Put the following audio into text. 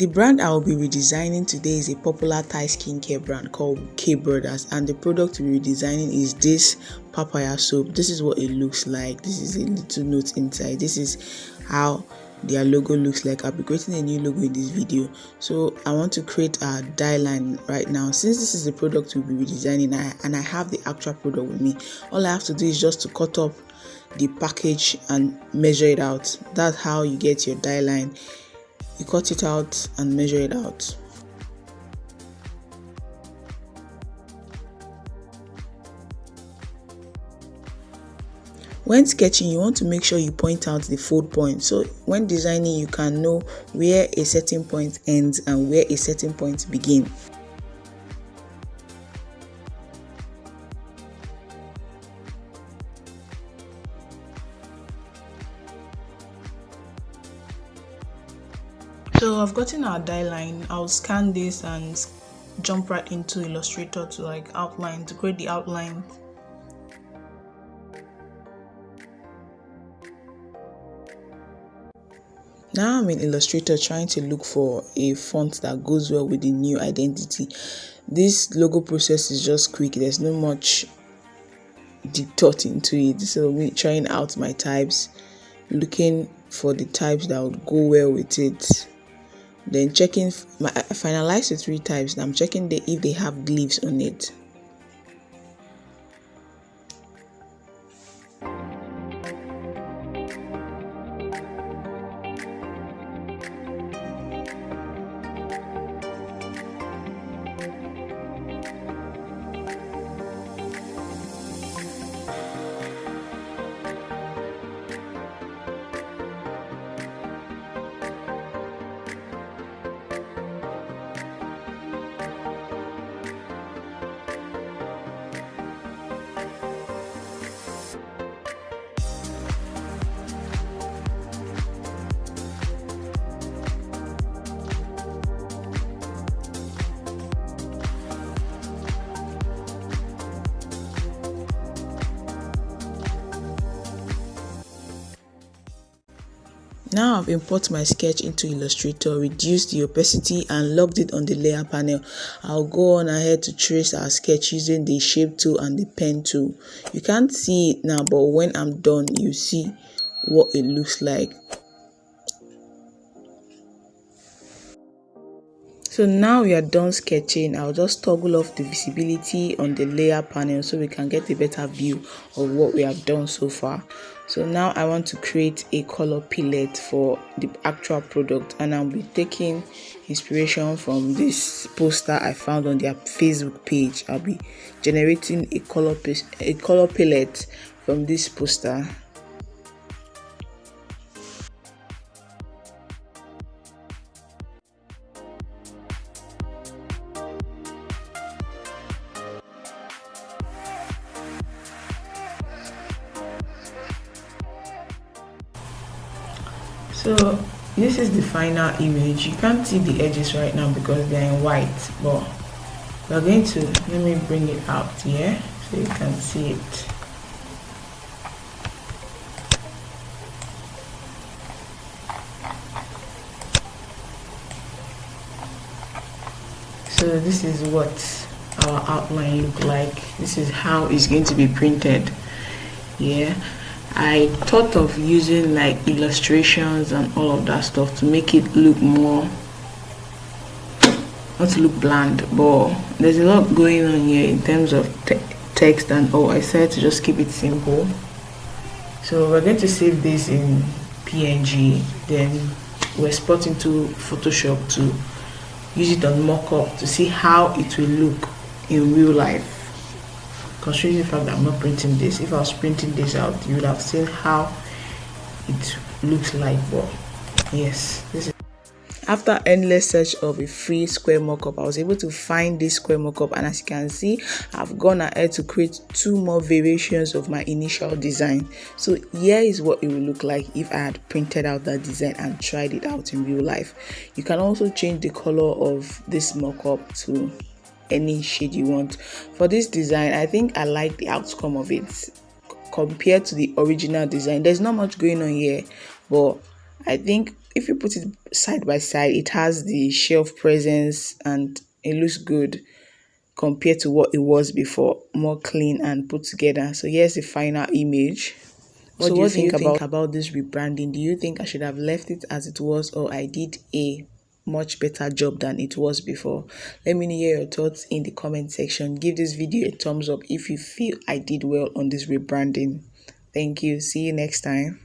The brand I will be redesigning today is a popular Thai skincare brand called K Brothers, and the product we're redesigning is this papaya soap. This is what it looks like. This is a little note inside. This is how their logo looks like. I'll be creating a new logo in this video. So I want to create a DIELINE right now. Since this is the product we'll be redesigning and I have the actual product with me, all I have to do is just to cut up the package and measure it out. That's how you get your DIELINE. You cut it out and measure it out. When sketching, you want to make sure you point out the fold point. So when designing, you can know where a certain point ends and where a certain point begins. So I've gotten our DIELINE. I'll scan this and jump right into Illustrator to create the outline. Now I'm in Illustrator trying to look for a font that goes well with the new identity. This logo process is just quick. There's no much deep thought into it. So me trying out my types, looking for the types that would go well with it. Then checking, I finalized the 3 types. I'm checking if they have glyphs on it. Now I've imported my sketch into Illustrator, reduced the opacity and locked it on the layer panel. I'll go on ahead to trace our sketch using the shape tool and the pen tool. You can't see it now, but when I'm done, you see what it looks like. So now we are done sketching. I'll just toggle off the visibility on the layer panel so we can get a better view of what we have done so far. So now I want to create a color palette for the actual product, and I'll be taking inspiration from this poster I found on their Facebook page. I'll be generating a color palette from this poster. So this is the final image. You can't see the edges right now because they're in white, but we're going to, let me bring it out here so you can see it. So this is what our outline look like. This is how it's going to be printed. Yeah, I thought of using like illustrations and all of that stuff to make it look more, not to look bland, but there's a lot going on here in terms of text and all. I said to just keep it simple. So we're going to save this in PNG, then we're spotting to Photoshop to use it on Mockup to see how it will look in real life. Considering the fact that I'm not printing this, if I was printing this out, you would have seen how it looks like. But yes, this is after endless search of a free square mockup, I was able to find this square mockup, and as you can see, I've gone ahead to create 2 more variations of my initial design. So here is what it would look like if I had printed out that design and tried it out in real life. You can also change the color of this mockup to any shade you want. For this design, I think I like the outcome of it compared to the original design. There's not much going on here, but I think if you put it side by side, it has the shelf presence and it looks good compared to what it was before, more clean and put together. So here's the final image. So what do you think about this rebranding? Do you think I should have left it as it was, or I did a much better job than it was before? Let me hear your thoughts in the comment section. Give this video a thumbs up if you feel I did well on this rebranding. Thank you. See you next time.